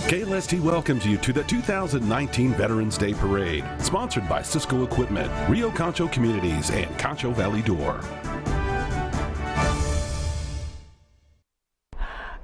KLST welcomes you to the 2019 Veterans Day Parade, sponsored by Cisco Equipment, Rio Concho Communities, and Concho Valley Door.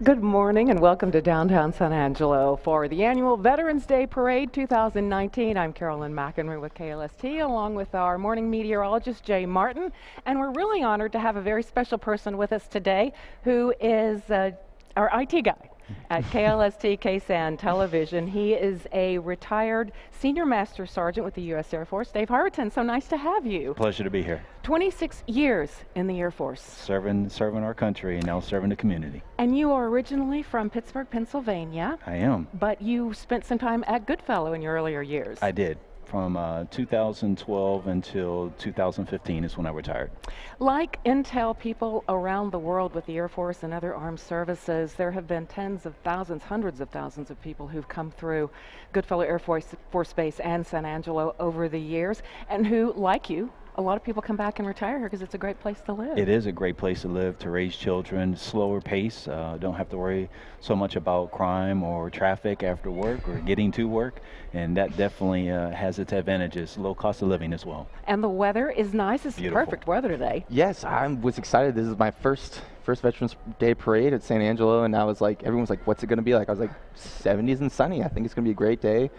Good morning and welcome to downtown San Angelo for the annual Veterans Day Parade 2019. I'm Carolyn McEnroe with KLST along with our morning meteorologist Jay Martin, and we're really honored to have a very special person with us today who is our IT guy at KLST KSAN Television. He is a retired Senior Master Sergeant with the U.S. Air Force. Dave Hartman, so nice to have you. Pleasure to be here. 26 years in the Air Force. Serving our country and now serving the community. And you are originally from Pittsburgh, Pennsylvania. I am. But you spent some time at Goodfellow in your earlier years. I did. From 2012 until 2015 is when I retired. Like intel people around the world with the Air Force and other armed services, there have been tens of thousands, hundreds of thousands of people who've come through Goodfellow Air Force Base and San Angelo over the years, and who, like you, a lot of people come back and retire here because it's a great place to live. It is a great place to live, to raise children, slower pace. Don't have to worry so much about crime or traffic after work or getting to work. And that definitely has its advantages, low cost of living as well. And the weather is nice. It's beautiful. Perfect weather today. Yes, I was excited. This is my first Veterans Day Parade at San Angelo, and I was like, everyone's like, what's it going to be like? I was like, 70s and sunny. I think it's going to be a great day.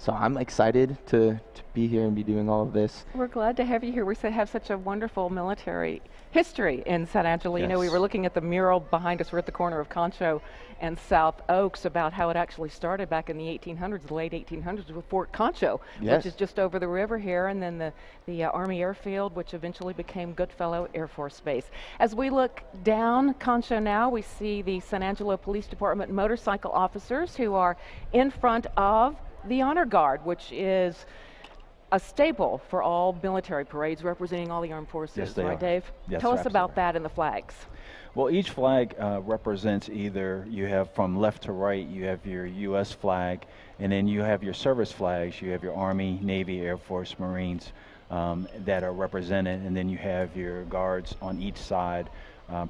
So I'm excited to be here and be doing all of this. We're glad to have you here. We have such a wonderful military history in San Angelo. Yes. You know, we were looking at the mural behind us. We're at the corner of Concho and South Oaks about how it actually started back in the 1800s, the late 1800s, with Fort Concho, yes, which is just over the river here, and then the Army Airfield, which eventually became Goodfellow Air Force Base. As we look down Concho now, we see the San Angelo Police Department motorcycle officers who are in front of the Honor Guard, which is a staple for all military parades representing all the armed forces. Yes, they right, are. Dave? Yes, Tell us about absolutely. that and the flags. Well, each flag represents either, you have from left to right, you have your U.S. flag, and then you have your service flags. You have your Army, Navy, Air Force, Marines that are represented, and then you have your guards on each side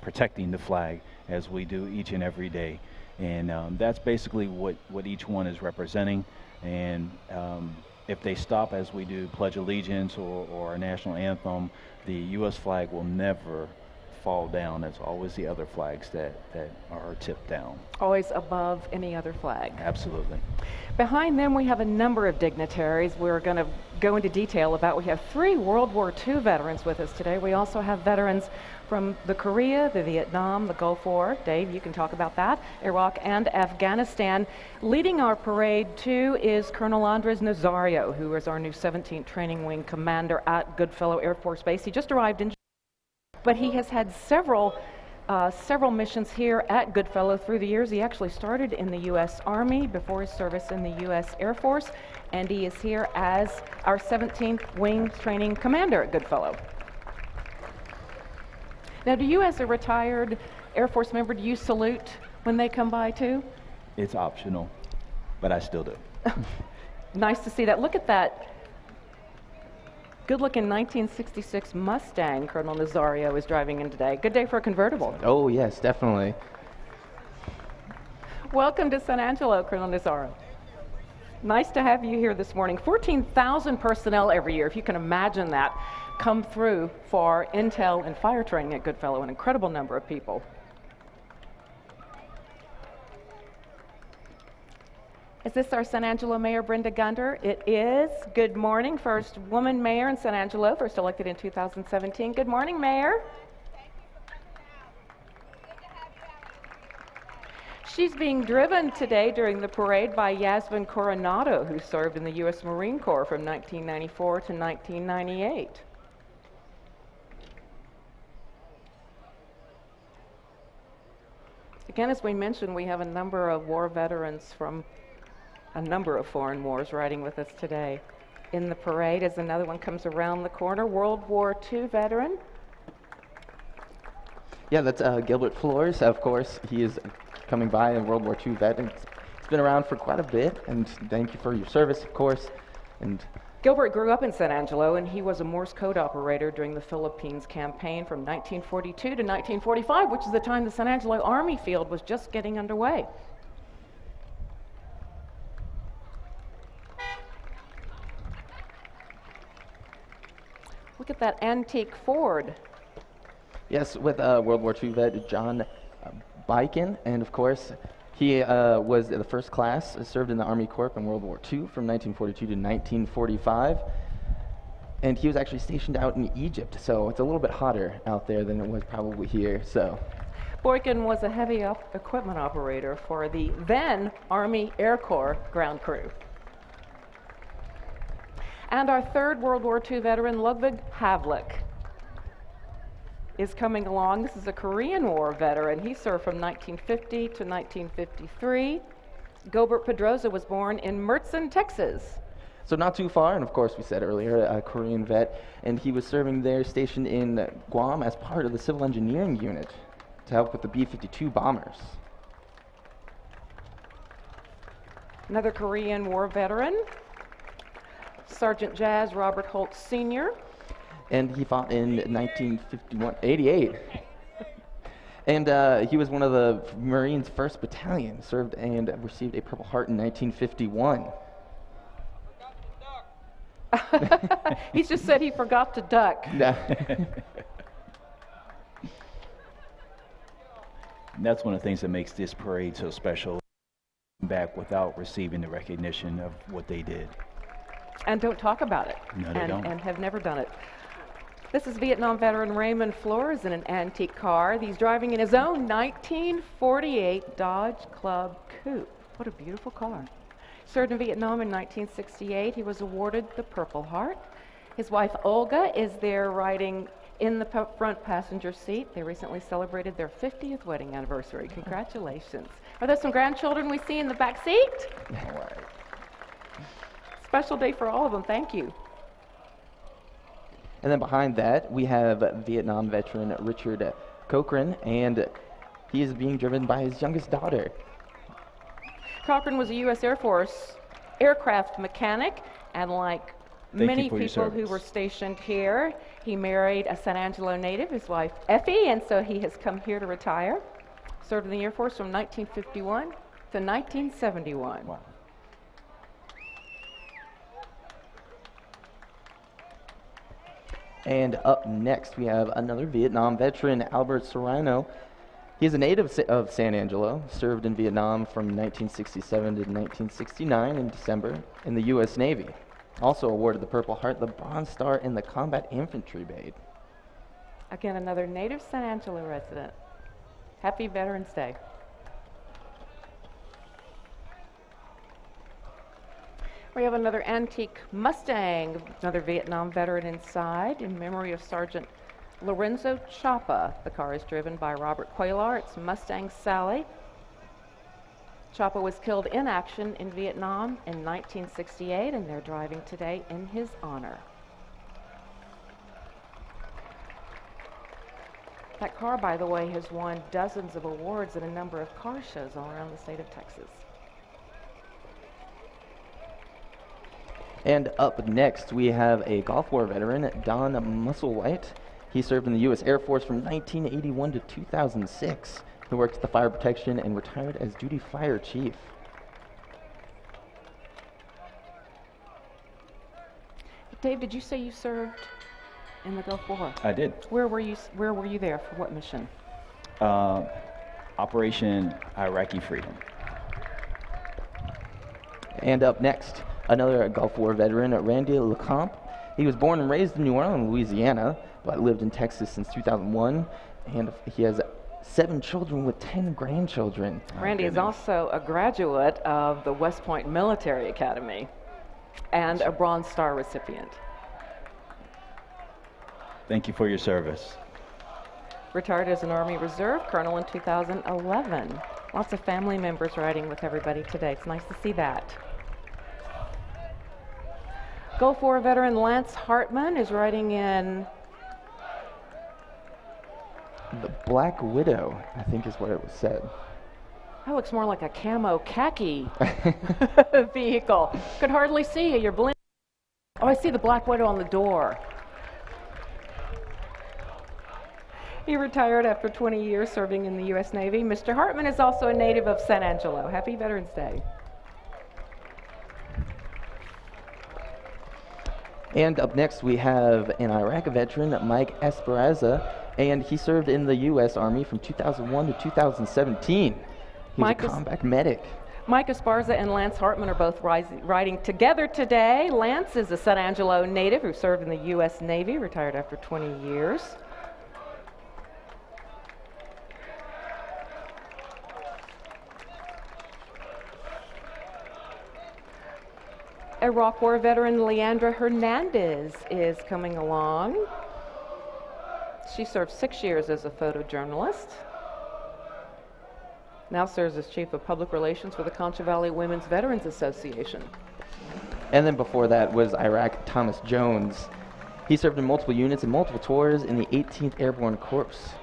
protecting the flag, as we do each and every day. And that's basically what each one is representing. And if they stop as we do Pledge Allegiance or our national anthem, the U.S. flag will never fall down. That's always the other flags that are tipped down. Always above any other flag. Absolutely. Behind them we have a number of dignitaries we're going to go into detail about. We have 3 World War II veterans with us today. We also have veterans from the Korea, the Vietnam, the Gulf War. Dave, you can talk about that. Iraq and Afghanistan. Leading our parade, too, is Colonel Andres Nazario, who is our new 17th Training Wing commander at Goodfellow Air Force Base. He just arrived in, but he has had several missions here at Goodfellow through the years. He actually started in the U.S. Army before his service in the U.S. Air Force, and he is here as our 17th Wing Training Commander at Goodfellow. Now, do you, as a retired Air Force member, do you salute when they come by too? It's optional, but I still do. Nice to see that. Look at that good-looking 1966 Mustang Colonel Nazario is driving in today. Good day for a convertible. Oh, yes, definitely. Welcome to San Angelo, Colonel Nazario. Nice to have you here this morning. 14,000 personnel every year, if you can imagine that, come through for intel and fire training at Goodfellow, an incredible number of people. Is this our San Angelo Mayor, Brenda Gunter? It is. Good morning. First woman mayor in San Angelo, first elected in 2017. Good morning, Mayor. She's being driven today during the parade by Yasmin Coronado, who served in the U.S. Marine Corps from 1994 to 1998. Again, as we mentioned, we have a number of war veterans from a number of foreign wars riding with us today. In the parade, as another one comes around the corner, World War II veteran. Yeah, that's Gilbert Flores, of course. He is coming by, a World War II vet. And it's been around for quite a bit, and thank you for your service, of course. And Gilbert grew up in San Angelo, and he was a Morse code operator during the Philippines campaign from 1942 to 1945, which is the time the San Angelo Army field was just getting underway. Look at that antique Ford. Yes, with World War II vet John Boykin, and of course, he was the first class, served in the Army Corps in World War II from 1942 to 1945. And he was actually stationed out in Egypt, so it's a little bit hotter out there than it was probably here. So, Boykin was a heavy equipment operator for the then Army Air Corps ground crew. And our third World War II veteran, Ludwig Haviak, is coming along. This is a Korean War veteran. He served from 1950 to 1953. Gilbert Pedroza was born in Mertzen, Texas. so not too far, and of course we said earlier, a Korean vet, and he was serving there stationed in Guam as part of the civil engineering unit to help with the B-52 bombers. Another Korean War veteran, Sergeant Jazz Robert Holt Sr. And he fought in 88. And he was one of the Marines' 1st Battalion, served and received a Purple Heart in 1951. He's just said he forgot to duck. That's one of the things that makes this parade so special, back without receiving the recognition of what they did. And don't talk about it. No, they don't. And have never done it. This is Vietnam veteran Raymond Flores in an antique car. He's driving in his own 1948 Dodge Club Coupe. What a beautiful car. Served in Vietnam in 1968. He was awarded the Purple Heart. His wife Olga is there riding in the front passenger seat. They recently celebrated their 50th wedding anniversary. Congratulations. Are there some grandchildren we see in the back seat? All right. Special day for all of them. Thank you. And then behind that, we have Vietnam veteran Richard Cochran, and he is being driven by his youngest daughter. Cochran was a U.S. Air Force aircraft mechanic, and like many people who were stationed here, he married a San Angelo native, his wife Effie, and so he has come here to retire. Served in the Air Force from 1951 to 1971. Wow. And up next, we have another Vietnam veteran, Albert Serrano. He is a native of San Angelo, served in Vietnam from 1967 to 1969 in December in the U.S. Navy. Also awarded the Purple Heart, the Bronze Star, and the Combat Infantry Brigade. Again, another native San Angelo resident. Happy Veterans Day. We have another antique Mustang, another Vietnam veteran inside, in memory of Sergeant Lorenzo Chapa. The car is driven by Robert Quaylar. It's Mustang Sally. Chapa was killed in action in Vietnam in 1968, and they're driving today in his honor. That car, by the way, has won dozens of awards at a number of car shows all around the state of Texas. And up next, we have a Gulf War veteran, Don Musselwhite. He served in the U.S. Air Force from 1981 to 2006. He worked at the fire protection and retired as duty fire chief. Dave, did you say you served in the Gulf War? I did. Where were you there for what mission? Operation Iraqi Freedom. And up next, another Gulf War veteran, Randy LeCompte. He was born and raised in New Orleans, Louisiana, but lived in Texas since 2001, and he has 7 children with 10 grandchildren. Randy is also a graduate of the West Point Military Academy and a Bronze Star recipient. Thank you for your service. Retired as an Army Reserve Colonel in 2011. Lots of family members riding with everybody today. It's nice to see that. Gulf War veteran Lance Hartman is riding in The Black Widow, I think is what it was said. that looks more like a camo khaki vehicle. Could hardly see you. You're blending. Oh, I see the Black Widow on the door. He retired after 20 years serving in the U.S. Navy. Mr. Hartman is also a native of San Angelo. Happy Veterans Day. And up next, we have an Iraq veteran, Mike Esperanza, and he served in the U.S. Army from 2001 to 2017. He was a combat medic. Mike Esparza and Lance Hartman are both riding together today. Lance is a San Angelo native who served in the U.S. Navy, retired after 20 years. Iraq War veteran Leandra Hernandez is coming along. She served 6 years as a photojournalist. Now serves as Chief of Public Relations for the Concho Valley Women's Veterans Association. And then before that was Iraq Thomas Jones. He served in multiple units and multiple tours in the 18th Airborne Corps.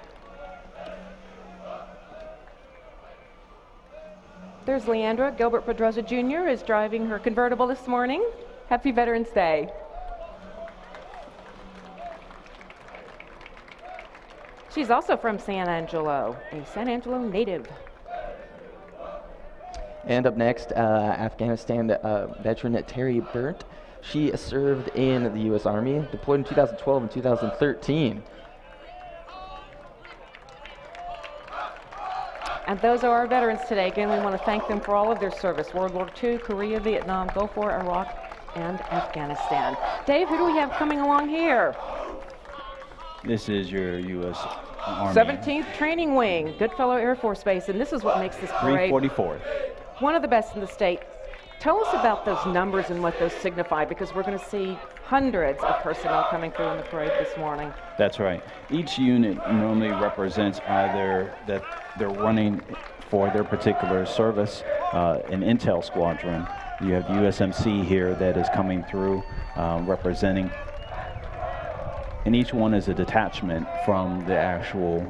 There's Leandra. Gilbert Pedroza Jr. is driving her convertible this morning. Happy Veterans Day. She's also from San Angelo, a San Angelo native. And up next, Afghanistan veteran Terry Burt. She served in the U.S. Army, deployed in 2012 and 2013. And those are our veterans today. Again, we want to thank them for all of their service. World War II, Korea, Vietnam, Gulf War, Iraq, and Afghanistan. Dave, who do we have coming along here? This is your U.S. Army. 17th Training Wing, Goodfellow Air Force Base, and this is what makes this parade 344th. one of the best in the state. Tell us about those numbers and what those signify, because we're going to see hundreds of personnel coming through in the parade this morning. That's right. Each unit normally represents either that they're running for their particular service, an intel squadron. You have USMC here that is coming through representing. And each one is a detachment from the actual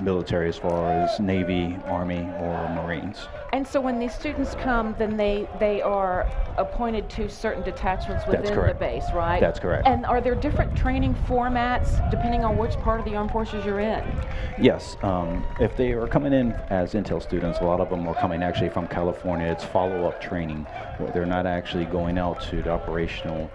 military, as far as Navy, Army, or Marines. And so when these students come, then they are appointed to certain detachments within the base, right? That's correct. And are there different training formats depending on which part of the armed forces you're in? Yes. If they are coming in as intel students, a lot of them are coming actually from California. It's follow-up training. They're not actually going out to the operational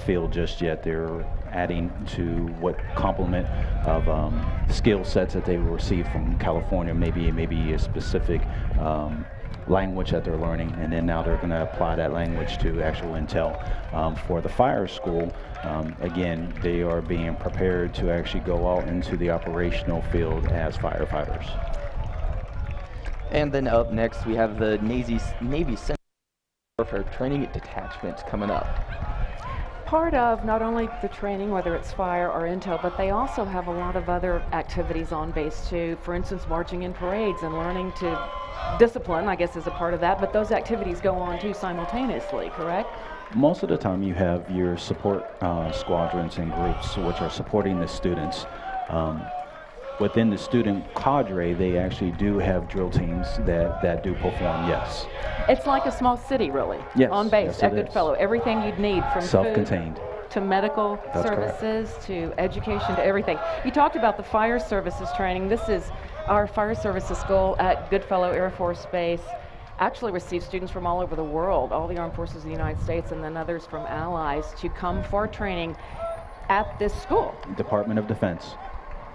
field just yet. They're adding to what complement of skill sets that they will receive from California, maybe a specific language that they're learning, and then now they're going to apply that language to actual intel. For the fire school, again, they are being prepared to actually go out into the operational field as firefighters. And then up next, we have the Navy Central Warfare Training Detachment coming up. Part of not only the training, whether it's fire or intel, but they also have a lot of other activities on base too. For instance, marching in parades and learning to discipline, I guess, is a part of that, but those activities go on too simultaneously, correct? Most of the time you have your support squadrons and groups which are supporting the students. Within the student cadre, they actually do have drill teams that do perform, yes. It's like a small city, really, yes, on base yes, at Goodfellow. Everything you'd need, from self-contained food to medical That's services correct. to education to everything. You talked about the fire services training. This is our fire services school at Goodfellow Air Force Base. Actually receives students from all over the world, all the armed forces of the United States and then others from allies to come for training at this school. Department of Defense.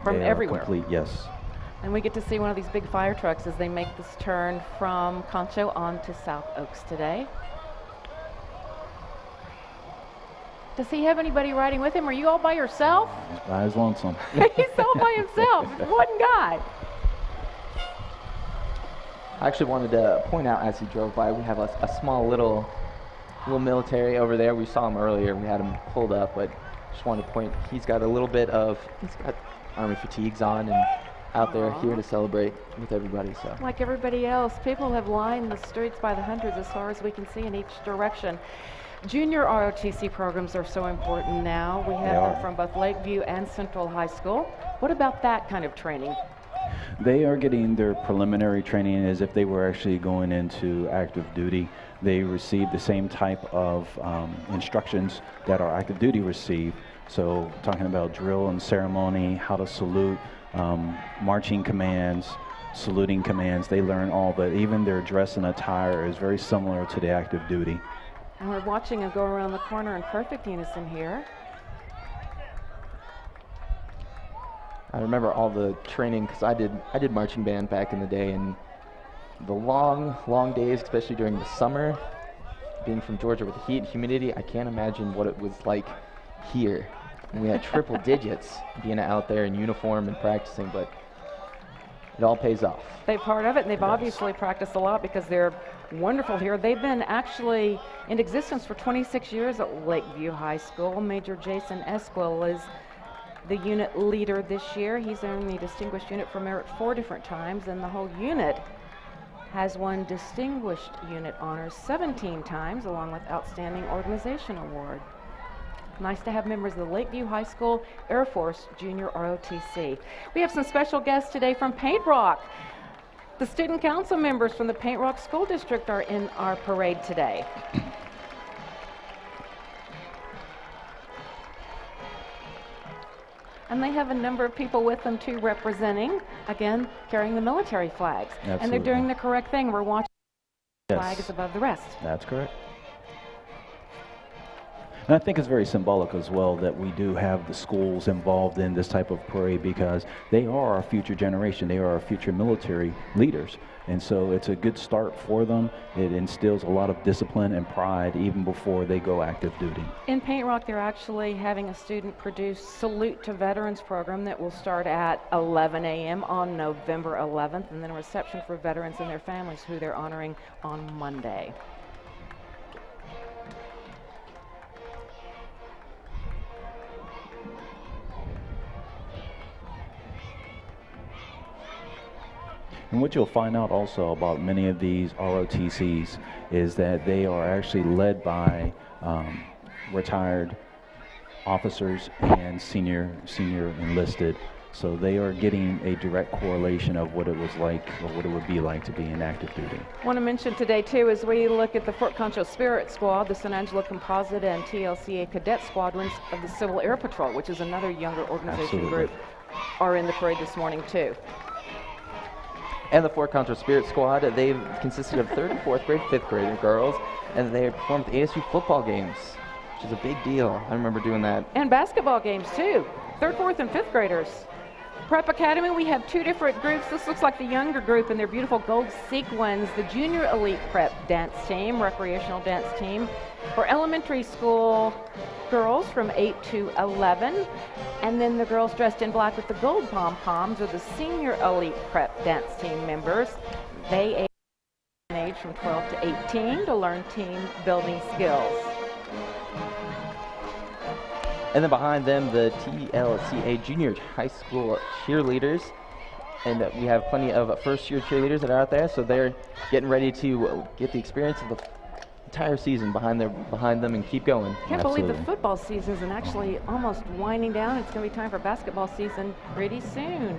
From they everywhere. Are complete, yes. And we get to see one of these big fire trucks as they make this turn from Concho on to South Oaks today. Does he have anybody riding with him? Are you all by yourself? He's by his lonesome. He's all by himself. One guy. I actually wanted to point out as he drove by, we have a small little military over there. We saw him earlier. We had him pulled up, but just wanted to point, he's got Army fatigues on and out there here to celebrate with everybody. So, like everybody else, people have lined the streets by the hundreds as far as we can see in each direction. Junior ROTC programs are so important now. We have them from both Lakeview and Central High School. What about that kind of training? They are getting their preliminary training as if they were actually going into active duty. They receive the same type of instructions that our active duty receive. So talking about drill and ceremony, how to salute, marching commands, saluting commands, they learn all, but even their dress and attire is very similar to the active duty. And we're watching him go around the corner in perfect unison here. I remember all the training because I did marching band back in the day, and the long days, especially during the summer, being from Georgia with the heat and humidity, I can't imagine what it was like here. And we had triple digits being out there in uniform and practicing, but it all pays off. They're part of it, and they've obviously practiced a lot because they're wonderful here. They've been actually in existence for 26 years at Lakeview High School. Major Jason Esquill is the unit leader this year. He's earned the Distinguished Unit for Merit 4 different times, and the whole unit has won Distinguished Unit honors 17 times, along with Outstanding Organization Award. Nice to have members of the Lakeview High School Air Force Junior ROTC. We have some special guests today from Paint Rock. The student council members from the Paint Rock School District are in our parade today. And they have a number of people with them too, representing, again, carrying the military flags. Absolutely. And they're doing the correct thing. We're watching the flag is above the rest. That's correct. And I think it's very symbolic as well that we do have the schools involved in this type of parade, because they are our future generation. They are our future military leaders. And so it's a good start for them. It instills a lot of discipline and pride even before they go active duty. In Paint Rock, they're actually having a student produce Salute to Veterans program that will start at 11 a.m. on November 11th, and then a reception for veterans and their families who they're honoring on Monday. And what you'll find out also about many of these ROTCs is that they are actually led by retired officers and senior enlisted. So they are getting a direct correlation of what it was like, or what it would be like to be in active duty. I want to mention today too, as we look at the Fort Concho Spirit Squad, the San Angelo Composite and TLCA Cadet Squadrons of the Civil Air Patrol, which is another younger organization group, are in the parade this morning too. And the Fort Concho Spirit Squad, they've consisted of 3rd and 4th grade, 5th grade girls, and they performed ASU football games, which is a big deal. I remember doing that. And basketball games too. 3rd, 4th, and 5th graders. Prep Academy, we have 2 different groups. This looks like the younger group in their beautiful gold sequins, the Junior Elite Prep dance team, recreational dance team. For elementary school girls from 8 to 11, and then the girls dressed in black with the gold pom-poms are the Senior Elite Prep dance team members. They age from 12 to 18 to learn team building skills. And then behind them, the TLCA Junior High School Cheerleaders. And we have plenty of first-year cheerleaders that are out there, so they're getting ready to get the experience of the entire season behind them and keep going. Can't believe the football season is actually almost winding down. It's going to be time for basketball season pretty soon.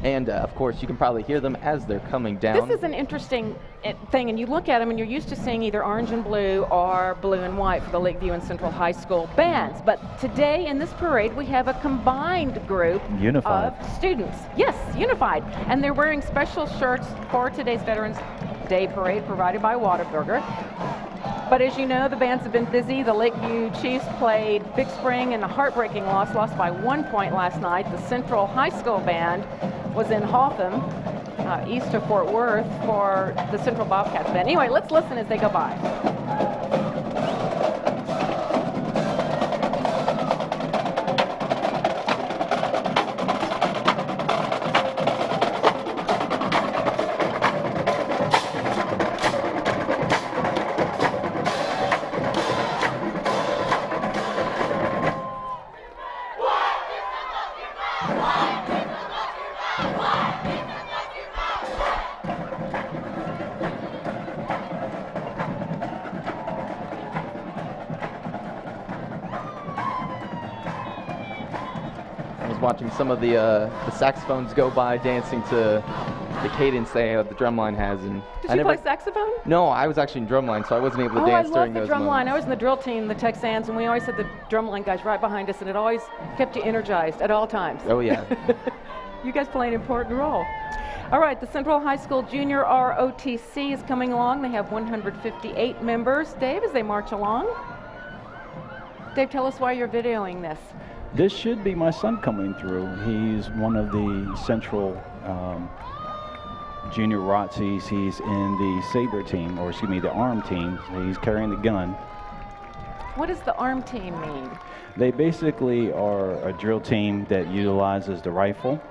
And of course, you can probably hear them as they're coming down. This is an interesting thing, and you look at them and you're used to seeing either orange and blue or blue and white for the Lakeview and Central High School bands. But today in this parade, we have a combined group of students. Yes, unified. And they're wearing special shirts for today's Veterans Day Parade provided by Whataburger. But as you know, the bands have been busy. The Lakeview Chiefs played Big Spring in a heartbreaking loss by 1 point last night. The Central High School band was in Hotham, east of Fort Worth, for the Central Bobcats band. Anyway, let's listen as they go by. Watching some of the saxophones go by, dancing to the cadence the drumline has. And Did you play saxophone? No, I was actually in drumline, so I wasn't able to dance during those moments. I love the drumline. I was in the drill team, the Texans, and we always had the drumline guys right behind us, and it always kept you energized at all times. Oh, yeah. You guys play an important role. All right, the Central High School Junior ROTC is coming along. They have 158 members. Dave, as they march along. Dave, tell us why you're videoing this. This should be my son coming through. He's one of the Central Junior ROTCs. He's in the Saber team, or excuse me, the ARM team. He's carrying the gun. What does the ARM team mean? They basically are a drill team that utilizes the rifle.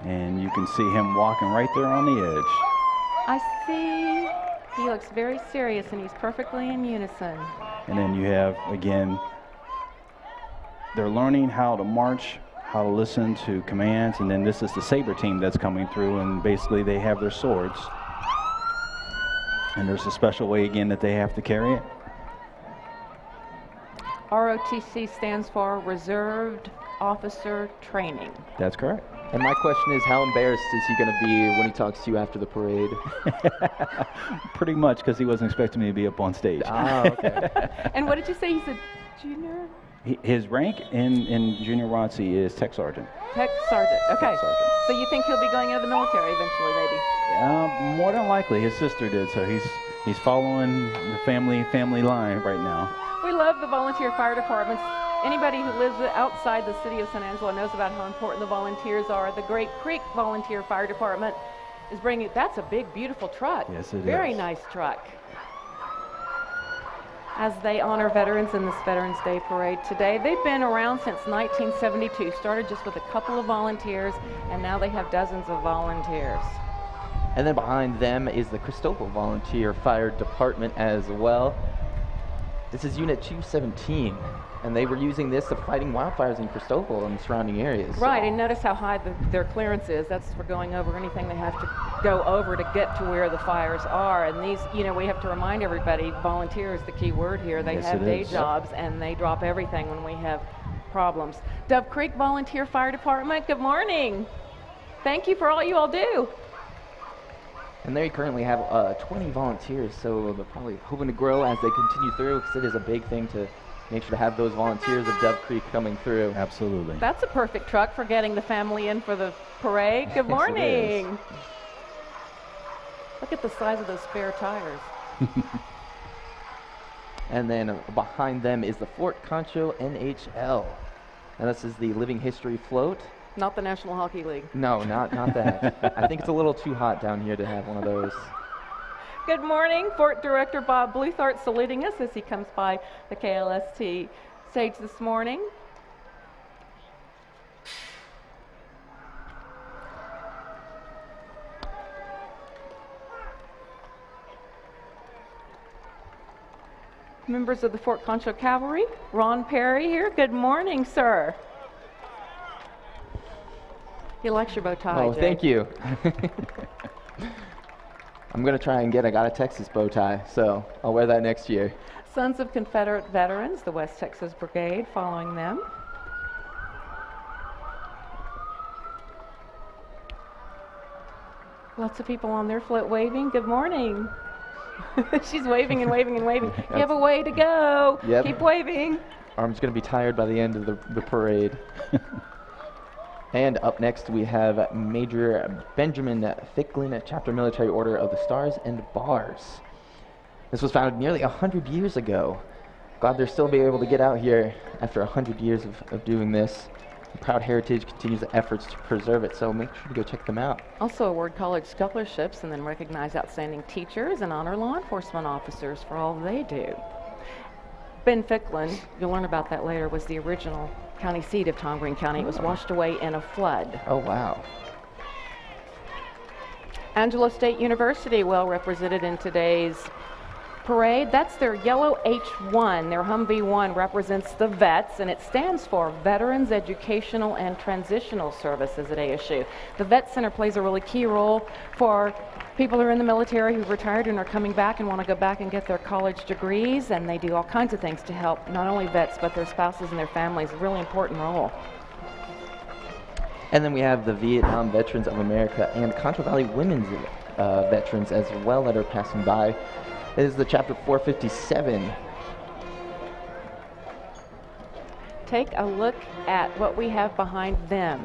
And you can see him walking right there on the edge. I see. He looks very serious, and he's perfectly in unison. And then you have, again, they're learning how to march, how to listen to commands, and then this is the Saber team that's coming through, and basically they have their swords. And there's a special way, again, that they have to carry it. ROTC stands for Reserved Officer Training. That's correct. And my question is, how embarrassed is he going to be when he talks to you after the parade? Pretty much, because he wasn't expecting me to be up on stage. Ah, okay. And what did you say? He's a junior? His rank in Junior ROTC is Tech Sergeant. Tech Sergeant. Okay. Tech Sergeant. So you think he'll be going into the military eventually, maybe? More than likely. His sister did, so he's following the family line right now. We love the volunteer fire departments. Anybody who lives outside the city of San Angelo knows about how important the volunteers are. The Grape Creek Volunteer Fire Department is bringing, that's a big, beautiful truck. Yes, it is. Very nice truck. As they honor veterans in this Veterans Day Parade today. They've been around since 1972, started just with a couple of volunteers, and now they have dozens of volunteers. And then behind them is the Christoval Volunteer Fire Department as well. This is Unit 217. And they were using this to fighting wildfires in Christoval and the surrounding areas. Right, and notice how high their clearance is. That's for going over anything they have to go over to get to where the fires are. And these, you know, we have to remind everybody, volunteer is the key word here. They have day jobs, and they drop everything when we have problems. Dove Creek Volunteer Fire Department, good morning. Thank you for all you all do. And they currently have 20 volunteers, so they're probably hoping to grow as they continue through, because it is a big thing to make sure to have those volunteers of Dove Creek coming through. Absolutely. That's a perfect truck for getting the family in for the parade. Good morning. Look at the size of those spare tires. And then behind them is the Fort Concho NHL. And this is the Living History float. Not the National Hockey League. No, not that. I think it's a little too hot down here to have one of those. Good morning. Fort Director Bob Bluthart saluting us as he comes by the KLST stage this morning. Members of the Fort Concho Cavalry, Ron Perry here. Good morning, sir. He likes your bow tie, Oh, Jay. thank you. I'm going to try and I got a Texas bow tie, so I'll wear that next year. Sons of Confederate Veterans, the West Texas Brigade, following them. Lots of people on their float waving. Good morning. She's waving and waving and waving. You have a way to go. Yep. Keep waving. Arm's going to be tired by the end of the parade. And up next we have Major Benjamin Ficklin, Chapter Military Order of the Stars and Bars. This was founded nearly 100 years ago. Glad they're still be able to get out here after 100 years of doing this. Proud Heritage continues the efforts to preserve it, so make sure to go check them out. Also award college scholarships and then recognize outstanding teachers and honor law enforcement officers for all they do. Ben Ficklin, you'll learn about that later, was the original county seat of Tom Green County. It was washed away in a flood. Oh, wow. Angelo State University, well represented in today's parade. That's their yellow H1. Their Humvee 1 represents the vets, and it stands for Veterans Educational and Transitional Services at ASU. The Vet Center plays a really key role for people who are in the military who've retired and are coming back and want to go back and get their college degrees, and they do all kinds of things to help not only vets but their spouses and their families. A really important role. And then we have the Vietnam Veterans of America and Concho Valley Women's Veterans as well that are passing by. It is the Chapter 457. Take a look at what we have behind them.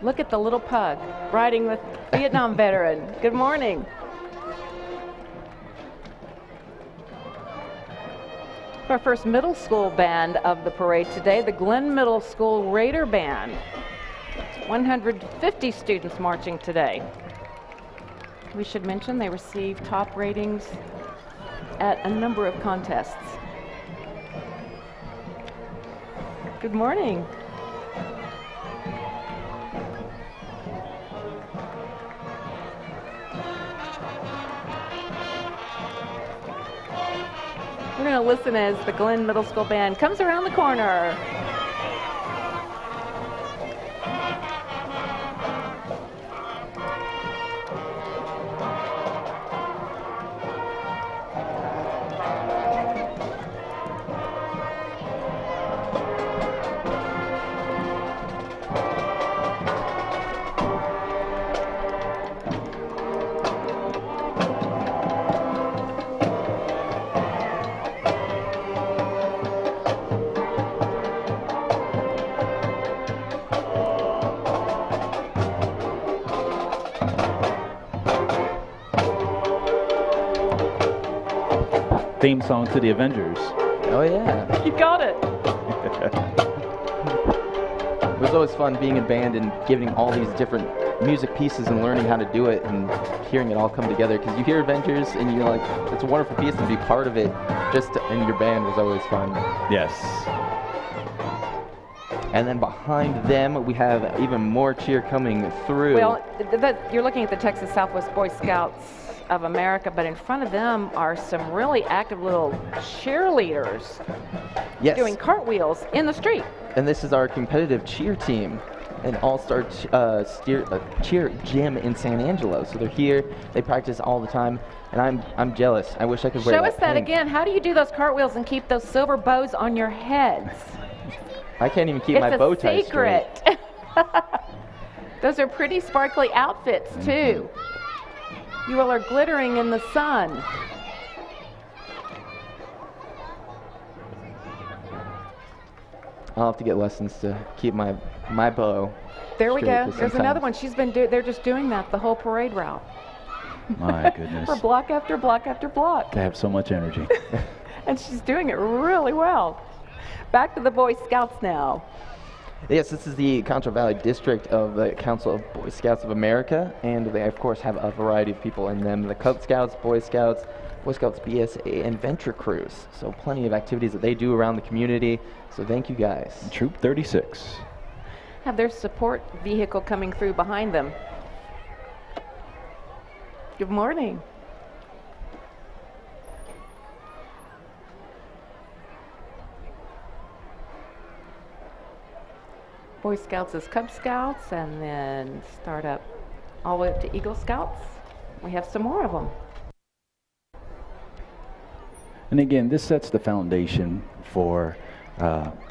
Look at the little pug riding with Vietnam veteran. Good morning. Our first middle school band of the parade today, the Glen Middle School Raider Band. 150 students marching today. We should mention they received top ratings at a number of contests. Good morning. We're going to listen as the Glen Middle School Band comes around the corner. Theme song to the Avengers. Oh, yeah. You got it. It was always fun being in band and giving all these different music pieces and learning how to do it and hearing it all come together. Because you hear Avengers and you're like, it's a wonderful piece to be part of it. Just in your band was always fun. Yes. And then behind them, we have even more cheer coming through. Well, you're looking at the Texas Southwest Boy Scouts of America, but in front of them are some really active little cheerleaders doing cartwheels in the street. And this is our competitive cheer team, an all-star cheer gym in San Angelo. So they're here, they practice all the time, and I'm jealous. I wish I could wear that. Show us that pink. again. How do you do those cartwheels and keep those silver bows on your heads? I can't even keep my bow tie straight. It's a secret. Those are pretty sparkly outfits, too. You all are glittering in the sun. I'll have to get lessons to keep my bow. There we straight, go. There's another one. She's been they're just doing that the whole parade route. My goodness. For block after block after block. They have so much energy. And she's doing it really well. Back to the Boy Scouts now. Yes, this is the Concho Valley District of the Council of Boy Scouts of America, and they, of course, have a variety of people in them. The Cub Scouts, Boy Scouts BSA, and Venture Crews. So plenty of activities that they do around the community. So thank you, guys. Troop 36. Have their support vehicle coming through behind them. Good morning. Boy Scouts is Cub Scouts, and then start up all the way up to Eagle Scouts. We have some more of them. And again, this sets the foundation for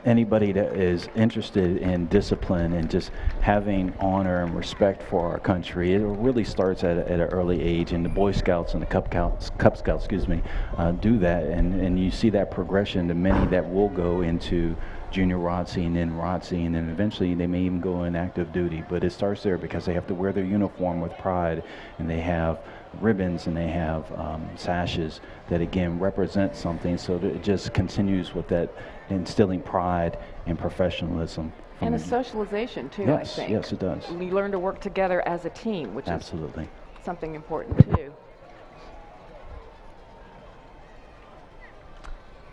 anybody that is interested in discipline and just having honor and respect for our country. It really starts at an early age, and the Boy Scouts and the Cub Scouts, do that, and you see that progression to many that will go into junior ROTC and then ROTC, and then eventually they may even go in active duty. But it starts there because they have to wear their uniform with pride, and they have ribbons and they have sashes that again represent something, so that it just continues with that instilling pride and professionalism. And a socialization too, yes, I think. Yes, it does. You learn to work together as a team, which absolutely is something important too.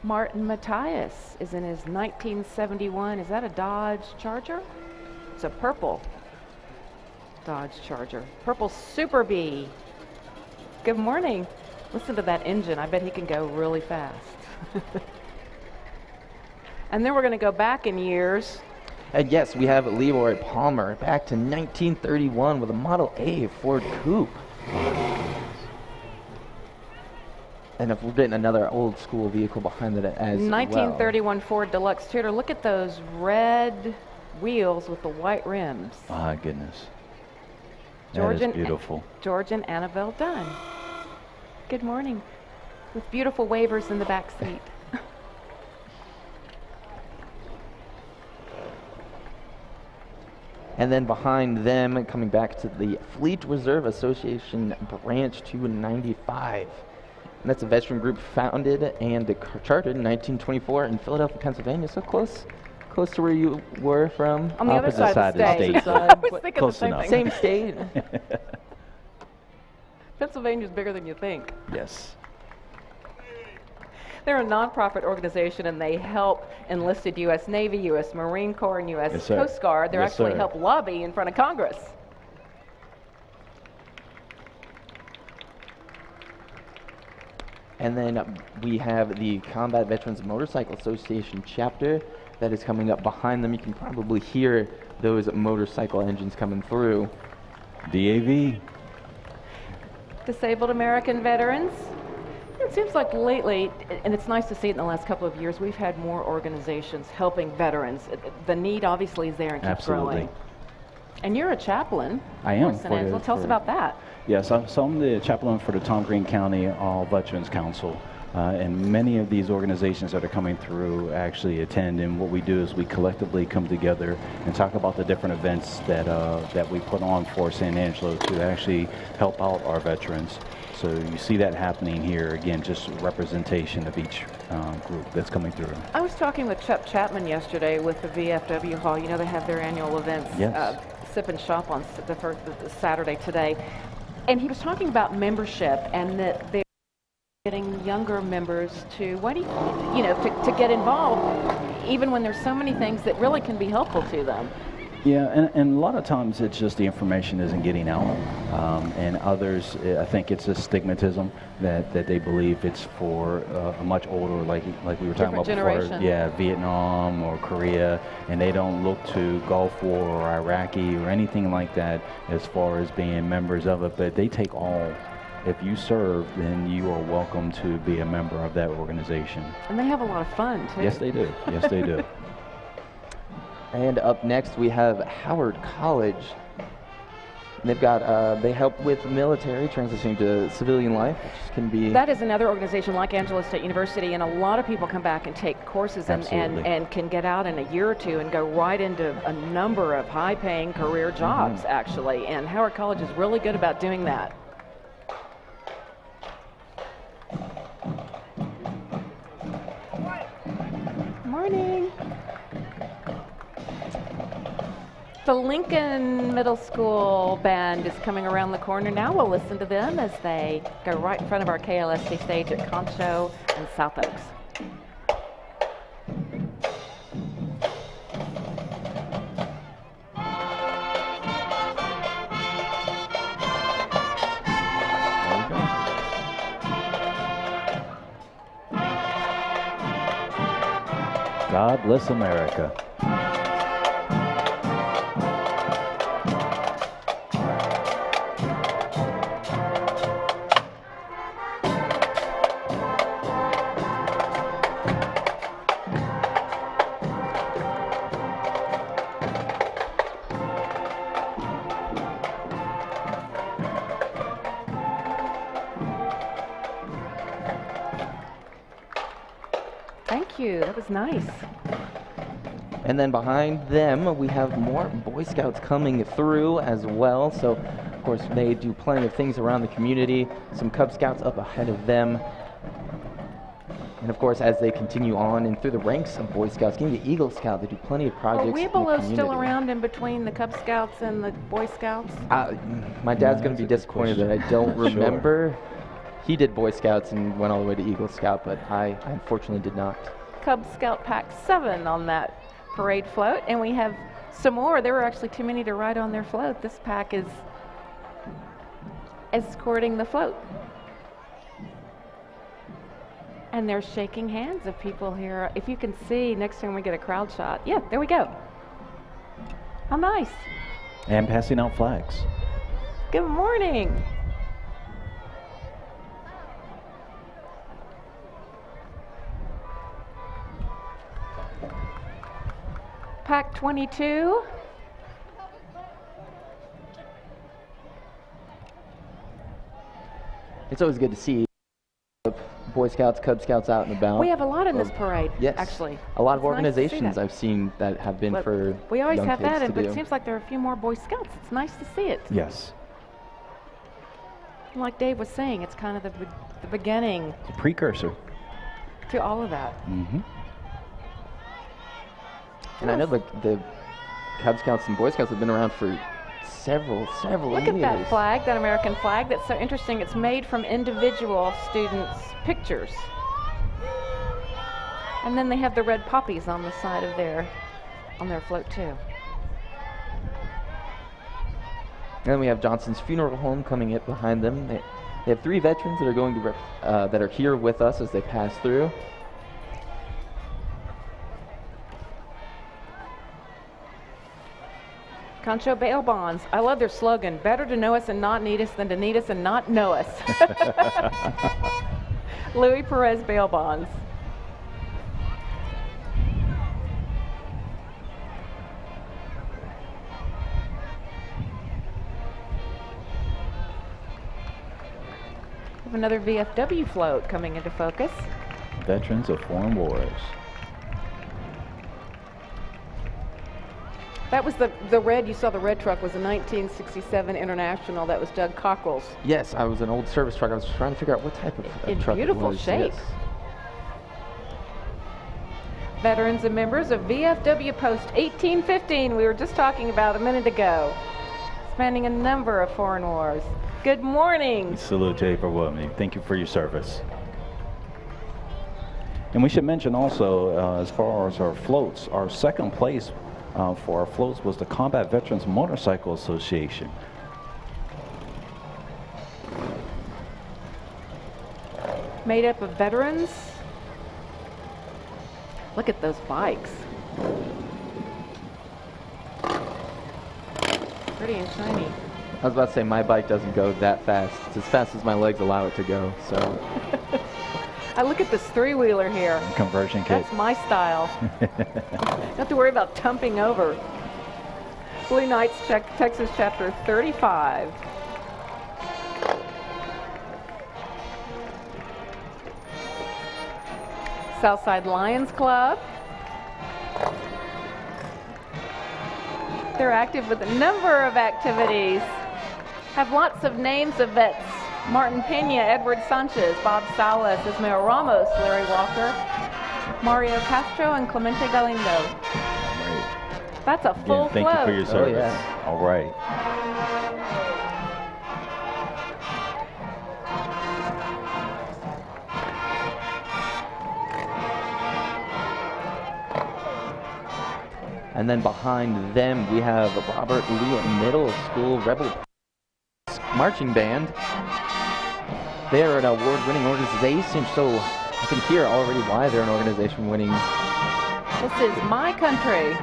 Martin Matthias is in his 1971, is that a Dodge Charger? It's a purple Dodge Charger. Purple Super Bee. Good morning. Listen to that engine. I bet he can go really fast. And then we're going to go back in years. And yes, we have Leroy Palmer back to 1931 with a Model A Ford Coupe. And if we're getting another old school vehicle behind it as 1931 Ford Deluxe Tudor. Look at those red wheels with the white rims. My goodness. George that is beautiful. George and Annabelle Dunn. Good morning. With beautiful wavers in the back seat. And then behind them, coming back to the Fleet Reserve Association Branch 295. And that's a veteran group founded and chartered in 1924 in Philadelphia, Pennsylvania. So close to where you were from. On the other side of the state. I was thinking the same thing. Same state. Pennsylvania's bigger than you think. Yes. They're a nonprofit organization, and they help enlisted U.S. Navy, U.S. Marine Corps, and U.S. Coast Guard. They actually help lobby in front of Congress. And then we have the Combat Veterans Motorcycle Association chapter that is coming up behind them. You can probably hear those motorcycle engines coming through. DAV. Disabled American Veterans. It seems like lately, and it's nice to see it in the last couple of years, we've had more organizations helping veterans. The need obviously is there and keeps growing. And you're a chaplain. I am. Tell us about that. Yes, so I'm the chaplain for the Tom Green County All Veterans Council. And many of these organizations that are coming through actually attend, and what we do is we collectively come together and talk about the different events that we put on for San Angelo to actually help out our veterans. So you see that happening here, again, just representation of each group that's coming through. I was talking with Chuck Chapman yesterday with the VFW Hall. You know, they have their annual events, yes. Sip and Shop on the Saturday today. And he was talking about membership and that they're getting younger members to, to get involved, even when there's so many things that really can be helpful to them. Yeah, and a lot of times it's just the information isn't getting out, and others, I think it's a stigmatism that they believe it's for a much older, like we were talking about before, Vietnam or Korea, and they don't look to Gulf War or Iraqi or anything like that as far as being members of it, but they take all. If you serve, then you are welcome to be a member of that organization. And they have a lot of fun, too. Yes, they do. Yes, they do. And up next, we have Howard College. They've got, they help with military transitioning to civilian life, which can be... That is another organization like Angelo State University, and a lot of people come back and take courses and can get out in a year or two and go right into a number of high-paying career jobs, actually. And Howard College is really good about doing that. Morning. The Lincoln Middle School band is coming around the corner now. We'll listen to them as they go right in front of our KLSC stage at Concho and South Oaks. God bless America. Thank you. That was nice. And then behind them, we have more Boy Scouts coming through as well. So, of course, they do plenty of things around the community. Some Cub Scouts up ahead of them. And, of course, as they continue on and through the ranks of Boy Scouts, getting the Eagle Scout, they do plenty of projects. Are Weebelow still around in between the Cub Scouts and the Boy Scouts? My dad's going to be disappointed that I don't remember. Sure. He did Boy Scouts and went all the way to Eagle Scout, but I unfortunately did not. Cub Scout Pack 7 on that parade float, and we have some more. There were actually too many to ride on their float. This pack is escorting the float. And they're shaking hands of people here. If you can see, next time we get a crowd shot. Yeah, there we go. How nice. And passing out flags. Good morning. Pack 22. It's always good to see Boy Scouts, Cub Scouts out and about. We have a lot in this parade, yes, actually. A lot of It's nice to see organizations that. I've seen that have been But for we always young have kids that, to but do. it seems like there are a few more Boy Scouts. It's nice to see it. Yes. Like Dave was saying, it's kind of the beginning It's a precursor. to all of that. Mm-hmm. And I know the Cub Scouts and Boy Scouts have been around for several Look years. at that flag, that American flag. That's so interesting. It's made from individual students' pictures. And then they have the red poppies on the side of on their float too. And then we have Johnson's Funeral Home coming up behind them. They have 3 veterans that are going to that are here with us as they pass through. Concho Bail Bonds. I love their slogan. Better to know us and not need us than to need us and not know us. Louis Perez Bail Bonds. We have another VFW float coming into focus. Veterans of Foreign Wars. That was the red, you saw the red truck was a 1967 International. That was Doug Cockrell's. Yes, I was an old service truck. I was trying to figure out what type of In truck beautiful it was. shape. Yes. Veterans and members of VFW Post 1815, we were just talking about a minute ago, spanning a number of foreign wars. Good morning. Salute Jay for Whitney. Thank you for your service. And we should mention also, as far as our floats, our second place for our floats was the Combat Veterans Motorcycle Association. Made up of veterans. Look at those bikes. Pretty and shiny. I was about to say my bike doesn't go that fast. It's as fast as my legs allow it to go. So I look at this three-wheeler here. Conversion kit. That's my style. Don't have to worry about tumping over. Blue Knights, Texas Chapter 35. Southside Lions Club. They're active with a number of activities. Have lots of names of vets. Martin Pena, Edward Sanchez, Bob Salas, Ismael Ramos, Larry Walker, Mario Castro, and Clemente Galindo. Right. That's a full Thank you for your service. Oh, yeah. All right. And then behind them, we have Robert Lee Middle School Rebel Marching Band. They are an award-winning organization, so you can hear already why they're an organization winning. This is my country.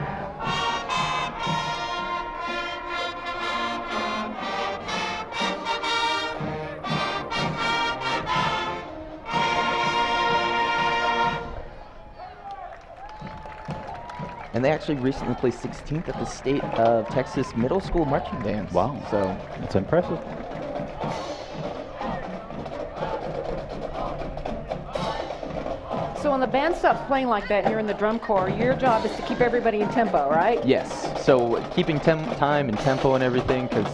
And they actually recently placed 16th at the State of Texas Middle School Marching Bands. Wow. So That's impressive. So when the band stops playing like that and you're in the drum corps, your job is to keep everybody in tempo, right? yes, so keeping time and tempo and everything, because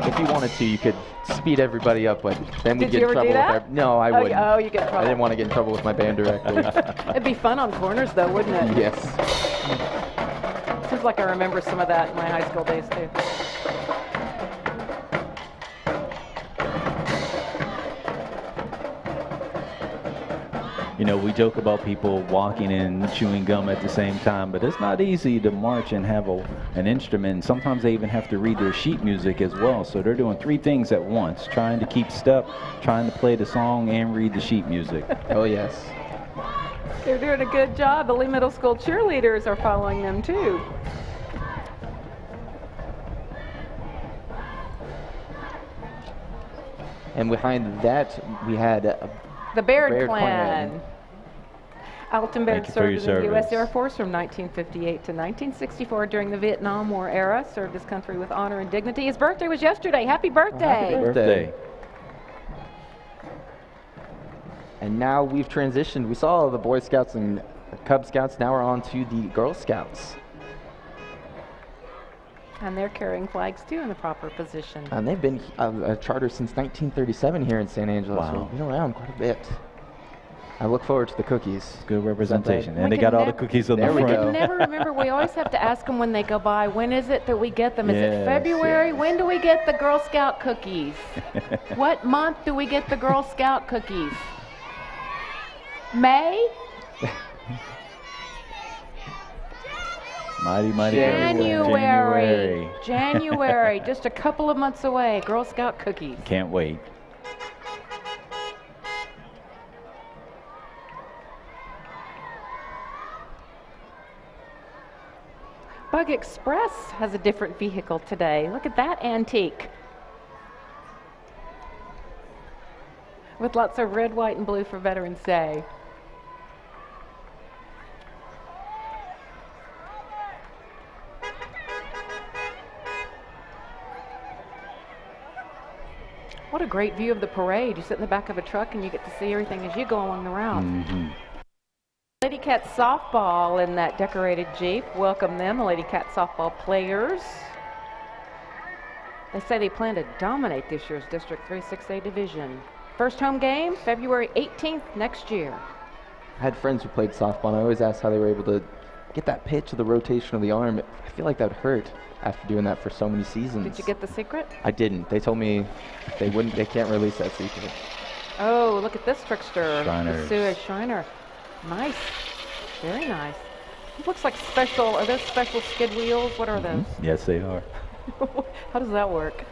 if you wanted to, you could speed everybody up, but then we'd Did get you in ever do trouble that? with no, I wouldn't. Oh, you get in I trouble. didn't want to get in trouble with my band director. It'd be fun on corners, though, wouldn't it? Yes. Seems like I remember some of that in my high school days, too. You know, we joke about people walking and chewing gum at the same time, but it's not easy to march and have an instrument. Sometimes they even have to read their sheet music as well. So they're doing 3 things at once, trying to keep step, trying to play the song, and read the sheet music. Oh, yes. They're doing a good job. The Lee Middle School cheerleaders are following them, too. And behind that, we had The Baird, Baird Clan. Clan. Alton Baird Thank you for your served in the U.S. service. Air Force from 1958 to 1964 during the Vietnam War era. Served his country with honor and dignity. His birthday was yesterday. Happy birthday. Happy birthday. And now we've transitioned. We saw the Boy Scouts and Cub Scouts. Now we're on to the Girl Scouts. And they're carrying flags too in the proper position. And they've been a charter since 1937 here in San Angelo. Wow. So they've been around quite a bit. I look forward to the cookies. Good representation. We And they can got all the cookies on the There we front. go. We can never remember. We always have to ask them when they go by, when is it that we get them? Is it Yes, February? yes. When do we get the Girl Scout cookies? What month do we get the Girl Scout cookies? May? Mighty January. January. Just a couple of months away. Girl Scout cookies. Can't wait. Bug Express has a different vehicle today. Look at that antique. With lots of red, white, and blue for Veterans Day. What a great view of the parade. You sit in the back of a truck and you get to see everything as you go along the route. Mm-hmm. Lady Cat softball in that decorated Jeep. Welcome them, the Lady Cat softball players. They say they plan to dominate this year's District 3 6A division. First home game, February 18th next year. I had friends who played softball, and I always asked how they were able to get that pitch of the rotation of the arm. I feel like that would hurt after doing that for so many seasons. Did you get the secret? I didn't. They told me they can't release that secret. Oh, look at this trickster. Shriners. Suez Shriner. Nice. Very nice. It looks like special. Are those special skid wheels? What are those? Yes, they are. How does that work?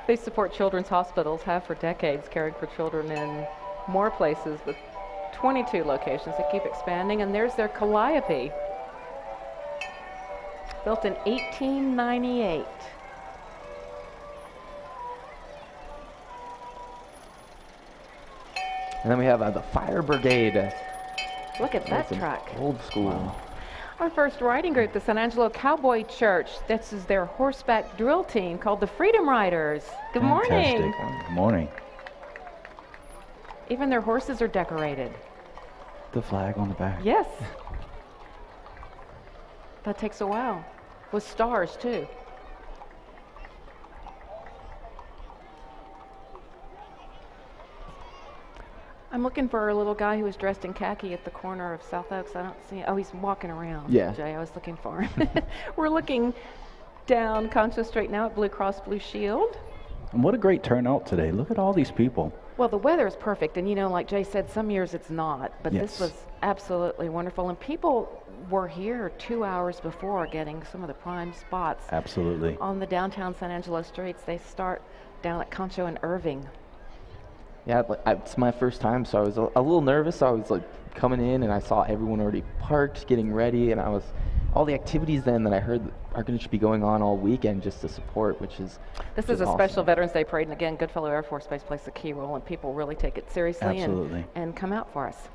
They support children's hospitals, have for decades, caring for children in more places with 22 locations. They keep expanding, and there's their Calliope. Built in 1898. And then we have the Fire Brigade. Look at that That's an truck. Old school. Wow. Our first riding group, the San Angelo Cowboy Church. This is their horseback drill team called the Freedom Riders. Good morning. Fantastic. Good morning. Even their horses are decorated. The flag on the back. Yes. That takes a while. With stars, too. I'm looking for a little guy who was dressed in khaki at the corner of South Oaks. I don't see. Oh, he's walking around. Yeah. Jay, I was looking for him. We're looking down Concho Street now at Blue Cross Blue Shield. And what a great turnout today. Look at all these people. Well, the weather is perfect, and you know, like Jay said, some years it's not, but Yes. this was absolutely wonderful. And people were here 2 hours before getting some of the prime spots. Absolutely. On the downtown San Angelo streets. They start down at Concho and Irving. Yeah, it's my first time, so I was a little nervous. I was like coming in, and I saw everyone already parked, getting ready, and all the activities then that I heard are going to be going on all weekend just to support, which is This is a awesome. special Veterans Day parade, and again, Goodfellow Air Force Base plays a key role, and people really take it seriously Absolutely. and come out for us.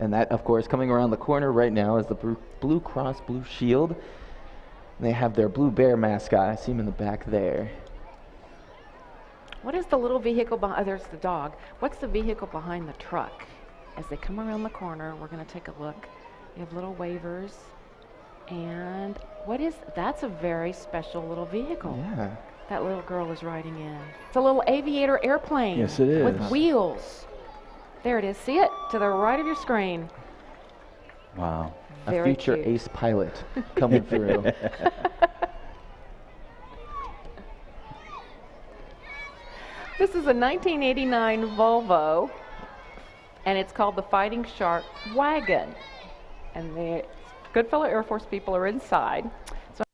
And that, of course, coming around the corner right now is the Blue Cross Blue Shield. They have their Blue Bear mascot. I see him in the back there. What is the little vehicle behind? There's the dog. What's the vehicle behind the truck? As they come around the corner, we're going to take a look. We have little waivers. And what is, that's a very special little vehicle. Yeah. That little girl is riding in. It's a little aviator airplane. Yes, it is. With wheels. There it is. See it? To the right of your screen. Wow. A Very future cute. ace pilot coming through. This is a 1989 Volvo, and it's called the Fighting Shark Wagon. And the Goodfellow Air Force people are inside. So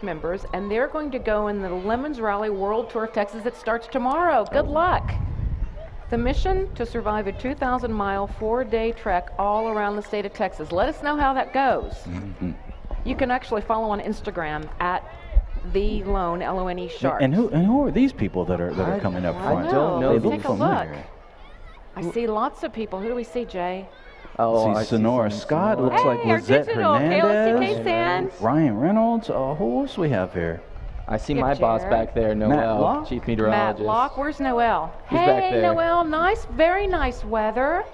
members, and they're going to go in the Lemons Rally World Tour of Texas that starts tomorrow. Good luck. The mission to survive a 2,000-mile, 4-day trek all around the state of Texas. Let us know how that goes. Mm-hmm. You can actually follow on Instagram at the Lone L-O-N-E Shark. And who are these people that are coming up I front? know. know They these. look Take a look. familiar. I see lots of people. Who do we see, Jay? Oh, I See Sonora some Scott. Sonora. Looks like Hey, our Lizette digital, Hernandez. KLCK Sands. Ryan Reynolds. Who else we have here? I see Yep, my boss Jared. back there, Noel, Locke? chief Matt meteorologist. Locke, where's Noel? He's Hey, back there. Noel, nice, very nice weather.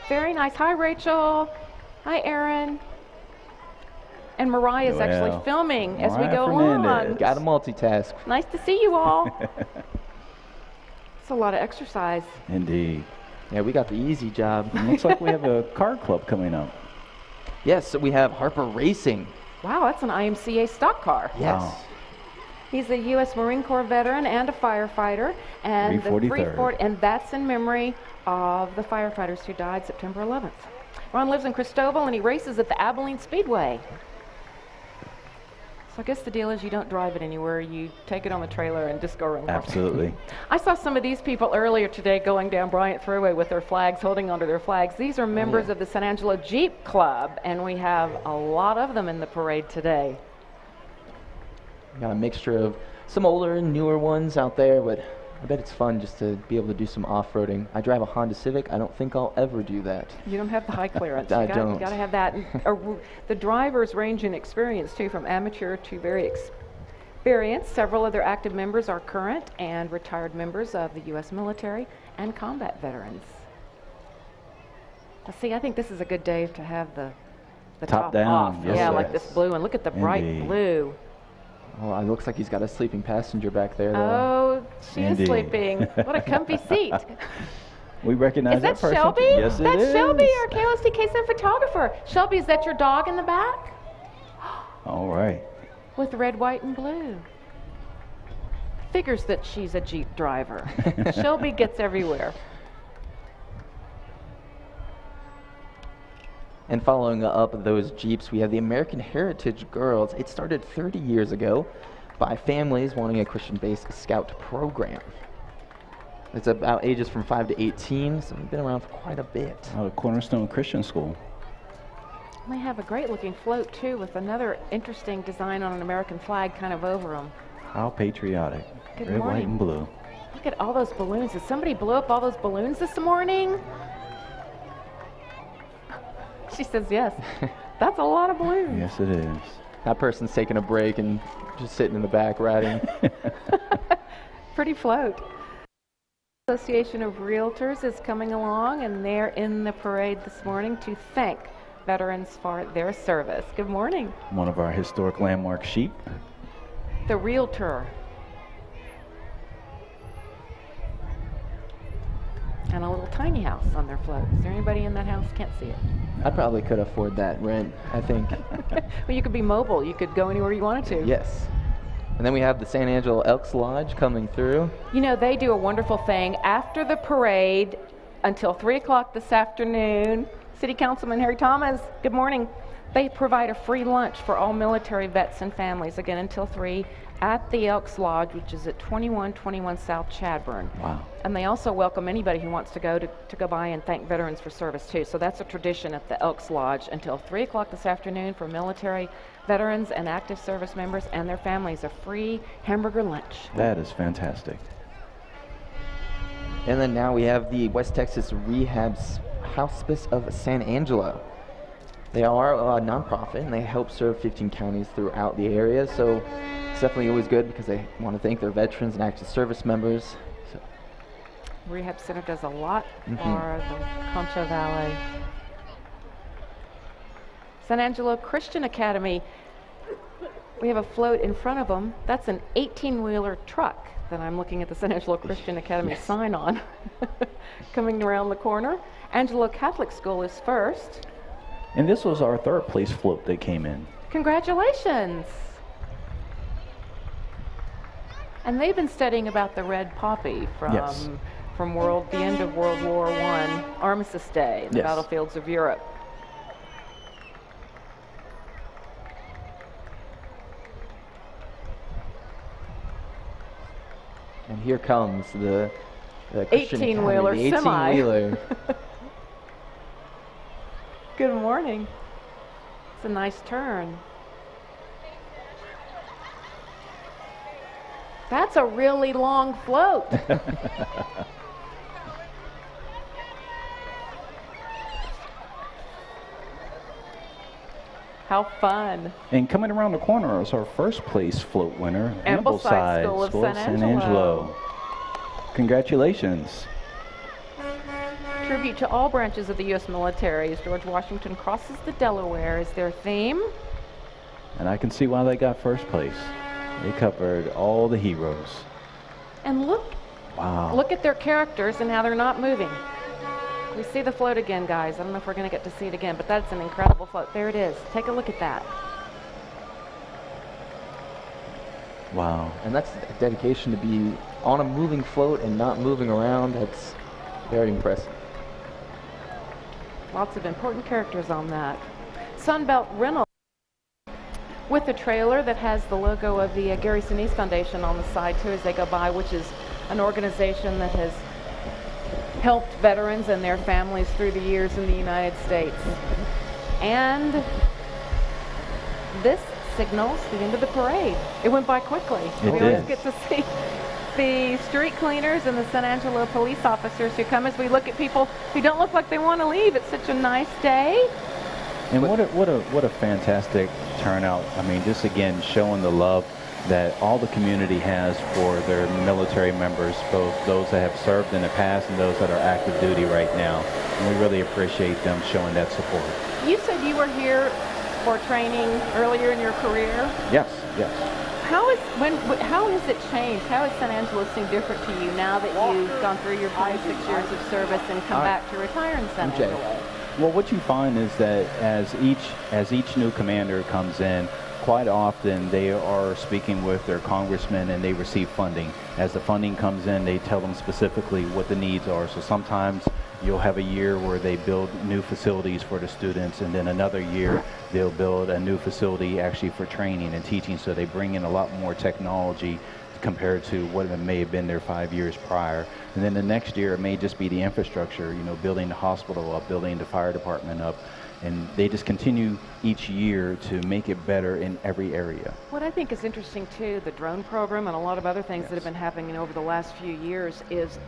Very nice. Hi, Rachel. Hi, Aaron. And Mariah is actually Noel. filming as we Mariah go Fernandez. along. Got to multitask. Nice to see you all. It's a lot of exercise. Indeed. Yeah, we got the easy job. Looks like we have a card club coming up. Yes, so we have Harper Racing. Wow, that's an IMCA stock car. Yes. Wow. He's a U.S. Marine Corps veteran and a firefighter. And the 343rd. and that's in memory of the firefighters who died September 11th. Ron lives in Christoval, and he races at the Abilene Speedway. So I guess the deal is you don't drive it anywhere. You take it on the trailer and just go around. Absolutely. I saw some of these people earlier today going down Bryant Thruway with their flags, holding onto their flags. These are members of the San Angelo Jeep Club, and we have a lot of them in the parade today. Got a mixture of some older and newer ones out there, but I bet it's fun just to be able to do some off-roading. I drive a Honda Civic. I don't think I'll ever do that. You don't have the high clearance. I You don't. got to have that. And, the drivers range in experience, too, from amateur to very experienced. Several of their active members are current and retired members of the U.S. military and combat veterans. Now, see, I think this is a good day to have the top down. off. Yes, yeah, it like is. this blue. And look at the bright Indeed. blue. Oh, it looks like he's got a sleeping passenger back there, though. Oh, she is Indeed. sleeping. What a comfy seat. We recognize Is that person. Shelby? Yes, it That's is. Shelby, our KOSTK photographer. Shelby, is that your dog in the back? All right. With red, white, and blue. Figures that she's a Jeep driver. Shelby gets everywhere. And following up those Jeeps, we have the American Heritage Girls. It started 30 years ago by families wanting a Christian-based scout program. It's about ages from 5 to 18, so we've been around for quite a bit. Out of Cornerstone Christian School. They have a great looking float too, with another interesting design on an American flag kind of over them. How patriotic. Good Red, white, morning. and blue. Look at all those balloons. Did somebody blow up all those balloons this morning? She says yes. That's a lot of balloons. Yes, it is. That person's taking a break and just sitting in the back ratting. Pretty float. Association of Realtors is coming along, and they're in the parade this morning to thank veterans for their service. Good morning. One of our historic landmark sheep. The Realtor. And a little tiny house on their float. Is there anybody in that house? Can't see it. I probably could afford that rent, I think. Well, you could be mobile. You could go anywhere you wanted to. Yes. And then we have the San Angelo Elks Lodge coming through. You know, they do a wonderful thing. After the parade, until 3 o'clock this afternoon, City Councilman Harry Thomas, good morning. They provide a free lunch for all military vets and families, again, until 3 at the Elks Lodge, which is at 2121 South Chadburn. Wow. And they also welcome anybody who wants to go by and thank veterans for service, too. So that's a tradition at the Elks Lodge until 3 o'clock this afternoon for military veterans and active service members and their families, a free hamburger lunch. That is fantastic. And then now we have the West Texas Rehab Hospice of San Angelo. They are a nonprofit, and they help serve 15 counties throughout the area, so it's definitely always good because they want to thank their veterans and active service members. So. Rehab Center does a lot for the Concho Valley. San Angelo Christian Academy, we have a float in front of them. That's an 18-wheeler truck that I'm looking at the San Angelo Christian Academy sign on. Coming around the corner. Angelo Catholic School is first. And this was our third place float that came in. Congratulations. And they've been studying about the red poppy from Yes. from the end of World War I, Armistice Day, the Yes. battlefields of Europe. And here comes the Christian 18-wheeler Academy, the semi. 18-wheeler. Good morning. It's a nice turn. That's a really long float. How fun. And coming around the corner is our first place float winner, Ambleside Ambleside School of San Angelo. Congratulations. Tribute to all branches of the U.S. military as George Washington crosses the Delaware is their theme. And I can see why they got first place. They covered all the heroes. And look at their characters and how they're not moving. We see the float again, guys. I don't know if we're going to get to see it again, but that's an incredible float. There it is. Take a look at that. Wow. And that's a dedication to be on a moving float and not moving around. That's very impressive. Lots of important characters on that. Sunbelt Rentals with a trailer that has the logo of the Gary Sinise Foundation on the side too as they go by, which is an organization that has helped veterans and their families through the years in the United States. And this signals the end of the parade. It went by quickly. We always get to see the street cleaners and the San Angelo police officers who come as we look at people who don't look like they want to leave. It's such a nice day. And what a fantastic turnout. I mean, just again showing the love that all the community has for their military members, both those that have served in the past and those that are active duty right now. And we really appreciate them showing that support. You said you were here for training earlier in your career? Yes, yes. How has it changed? How has San Angelo seem different to you now that you've gone through your 46 years of service and come back to retire in San Angelo? Well, what you find is that as each new commander comes in, quite often they are speaking with their congressmen and they receive funding. As the funding comes in, they tell them specifically what the needs are. So sometimes you'll have a year where they build new facilities for the students, and then another year they'll build a new facility actually for training and teaching. So they bring in a lot more technology compared to what it may have been there 5 years prior. And then the next year it may just be the infrastructure, you know, building the hospital up, building the fire department up. And they just continue each year to make it better in every area. What I think is interesting too, the drone program and a lot of other things that have been happening over the last few years is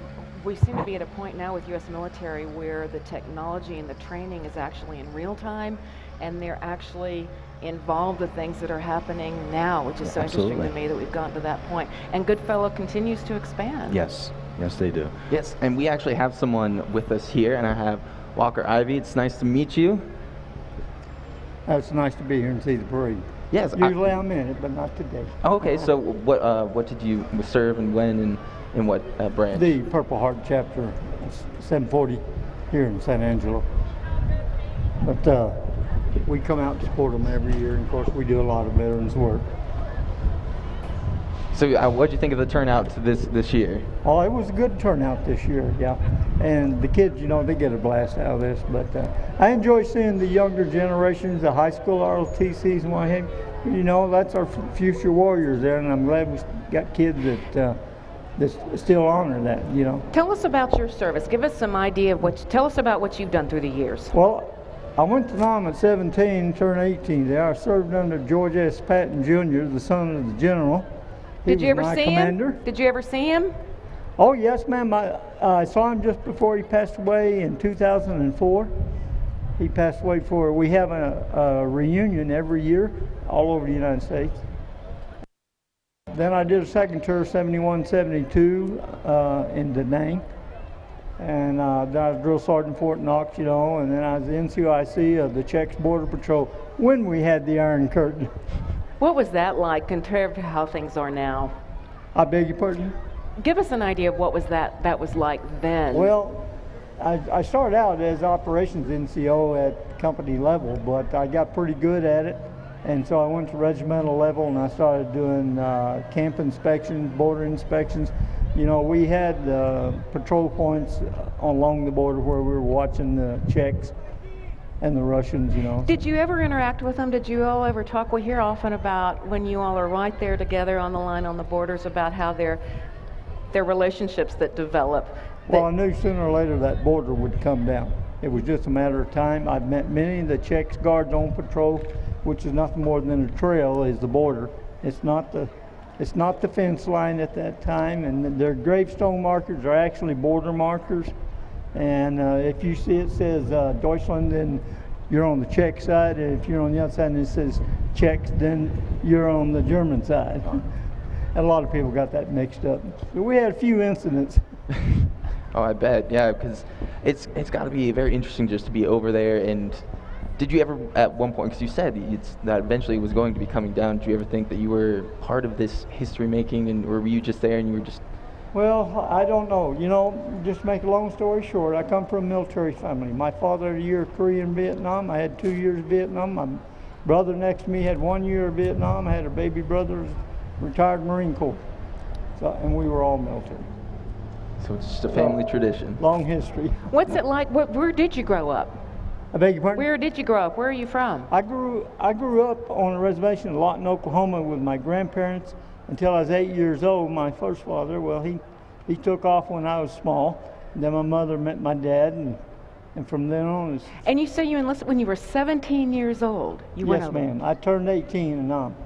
we seem to be at a point now with U.S. military where the technology and the training is actually in real time, and they're actually involved with things that are happening now, which is so interesting to me that we've gotten to that point. And Goodfellow continues to expand. Yes, yes they do. Yes, and we actually have someone with us here, and I have Walker Ivy. It's nice to meet you. It's nice to be here and see the parade. Yes. Usually I'm in it, but not today. Oh, okay, so what did you serve and when and in what branch? The Purple Heart Chapter 740 here in San Angelo. But we come out to support them every year, and of course we do a lot of veterans work. So what did you think of the turnout this year? Oh, it was a good turnout this year, yeah. And the kids, you know, they get a blast out of this. But I enjoy seeing the younger generations, the high school ROTCs and what have you. You know, that's our future warriors there, and I'm glad we got kids that still honor that, you know. Tell us about your service. Give us some idea of tell us about what you've done through the years. Well, I went to Nam at 17, turned 18 there. I served under George S. Patton Jr., the son of the general. Did you ever see him? Did you ever see him? Oh, yes, ma'am. I saw him just before he passed away in 2004. He passed away we have a reunion every year all over the United States. Then I did a second tour, 71, 72 in Da Nang. And then I was drill sergeant Fort Knox, you know, and then I was the NCOIC of the Czech Border Patrol when we had the Iron Curtain. What was that like compared to how things are now? I beg your pardon? Give us an idea of what was that was like then. Well, I started out as operations NCO at company level, but I got pretty good at it. And so I went to regimental level and I started doing camp inspections, border inspections. You know, we had patrol points along the border where we were watching the Czechs and the Russians, you know. Did you ever interact with them? Did you all ever talk? We hear often about when you all are right there together on the line on the borders about how their relationships that develop. Well, I knew sooner or later that border would come down. It was just a matter of time. I've met many of the Czechs guards on patrol, which is nothing more than a trail is the border. It's not the fence line at that time, and their gravestone markers are actually border markers. And if you see it says Deutschland in you're on the Czech side, and if you're on the other side and it says Czechs, then you're on the German side. And a lot of people got that mixed up. But we had a few incidents. Oh, I bet. Yeah, because it's got to be very interesting just to be over there. And did you ever, at one point, because you said that eventually was going to be coming down, did you ever think that you were part of this history making, and or were you just there and you were just... Well, I don't know. You know, just to make a long story short, I come from a military family. My father had a year of Korea and Vietnam. I had 2 years of Vietnam. My brother next to me had 1 year of Vietnam. I had a baby brother, retired Marine Corps. So, and we were all military. So it's just a family tradition. Long history. What's it like? Where did you grow up? I beg your pardon? Where did you grow up? Where are you from? I grew up on a reservation in Lawton, Oklahoma with my grandparents until I was 8 years old. My first father, well, he took off when I was small. And then my mother met my dad, and from then on... And you say you enlisted when you were 17 years old? Yes, ma'am. I turned 18 and on.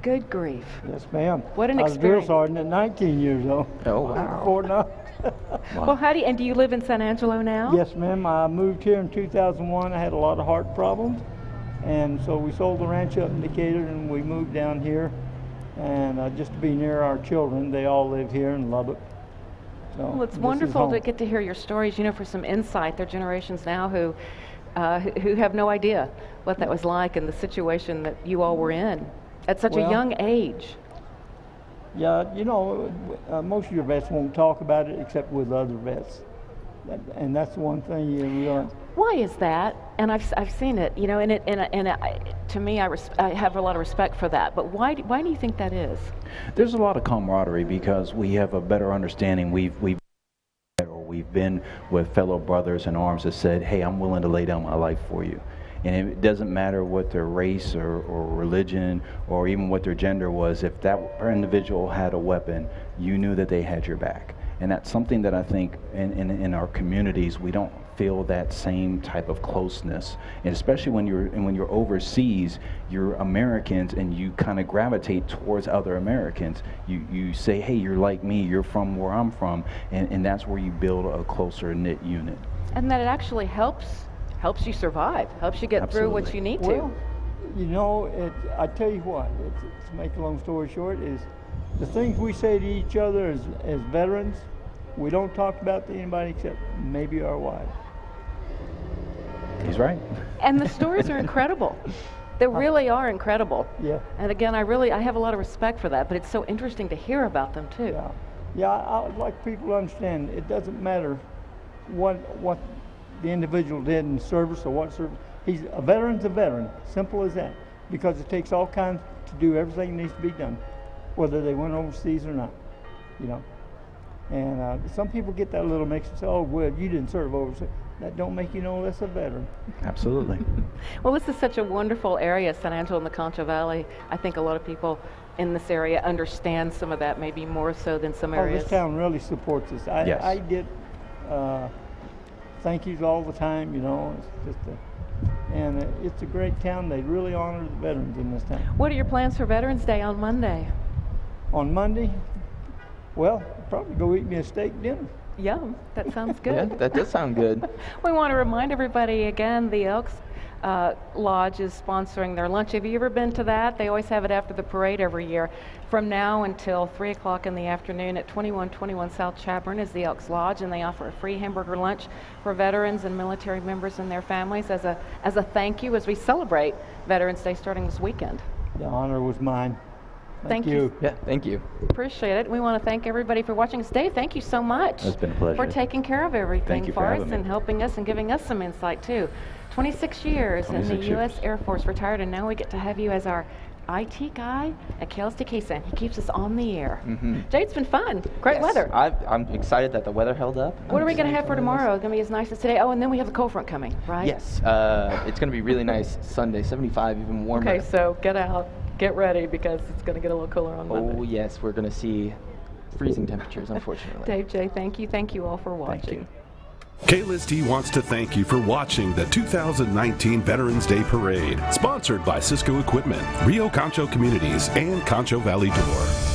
Good grief. Yes, ma'am. What an experience. I was a drill experience. sergeant at 19 years old. Oh, wow. Fort Knox. Well, do you live in San Angelo now? Yes, ma'am. I moved here in 2001. I had a lot of heart problems, and so we sold the ranch up in Decatur, and we moved down here, and just to be near our children. They all live here and love it. So well, it's wonderful to get to hear your stories, you know, for some insight. There are generations now who have no idea what that was like and the situation that you all were in at such a young age. Yeah, you know, most of your vets won't talk about it except with other vets, and that's one thing you realize. Why is that? And I've seen it, you know, to me, I have a lot of respect for that. But why do you think that is? There's a lot of camaraderie because we have a better understanding. We've been with fellow brothers in arms that said, "Hey, I'm willing to lay down my life for you." And it doesn't matter what their race or religion or even what their gender was. If that individual had a weapon, you knew that they had your back. And that's something that I think in our communities we don't feel that same type of closeness. And especially when you're overseas, you're Americans and you kind of gravitate towards other Americans. You say, hey, you're like me, you're from where I'm from, and that's where you build a closer knit unit. And that it actually helps you survive, helps you get through what you need to. Well, you know, I tell you what, to make a long story short, is the things we say to each other as veterans, we don't talk about to anybody except maybe our wives. He's right. And the stories are incredible. They really are incredible. Yeah. And again, I have a lot of respect for that, but it's so interesting to hear about them too. Yeah, I would like people to understand it doesn't matter what the individual did in service or what service. A veteran's a veteran, simple as that, because it takes all kinds to do everything that needs to be done, whether they went overseas or not, you know. And some people get that a little mixed and say, oh, well, you didn't serve overseas. That don't make you no less a veteran. Absolutely. Well, this is such a wonderful area, San Angelo and the Concho Valley. I think a lot of people in this area understand some of that, maybe more so than some areas. This town really supports us. Yes. I get thank yous all the time, you know. It's just it's a great town. They really honor the veterans in this town. What are your plans for Veterans Day on Monday? On Monday? Well, probably go eat me a steak dinner. Yum, that sounds good. Yeah, that does sound good. We want to remind everybody again, the Elks Lodge is sponsoring their lunch. Have you ever been to that? They always have it after the parade every year. From now until 3 o'clock in the afternoon at 2121 South Chapman is the Elks Lodge, and they offer a free hamburger lunch for veterans and military members and their families as a thank you as we celebrate Veterans Day starting this weekend. The honor was mine. Thank you. Yeah, thank you. Appreciate it. We want to thank everybody for watching us today. Thank you so much. It's been a pleasure. For taking care of everything for us and me. helping us and giving us some insight too. 26 years in the U.S. Air Force, retired, and now we get to have you as our IT guy at Kales Decatur. He keeps us on the air. Jay, it's been fun. Great weather. I'm excited that the weather held up. What are we going to have for tomorrow? It's going to be as nice as today. Oh, and then we have the cold front coming, right? Yes. It's going to be really nice Sunday, 75, even warmer. Okay, so get out. Get ready because it's going to get a little cooler on Monday. Oh, yes. We're going to see freezing temperatures, unfortunately. Dave, Jay, thank you. Thank you all for watching. KLST wants to thank you for watching the 2019 Veterans Day Parade, sponsored by Cisco Equipment, Rio Concho Communities, and Concho Valley Door.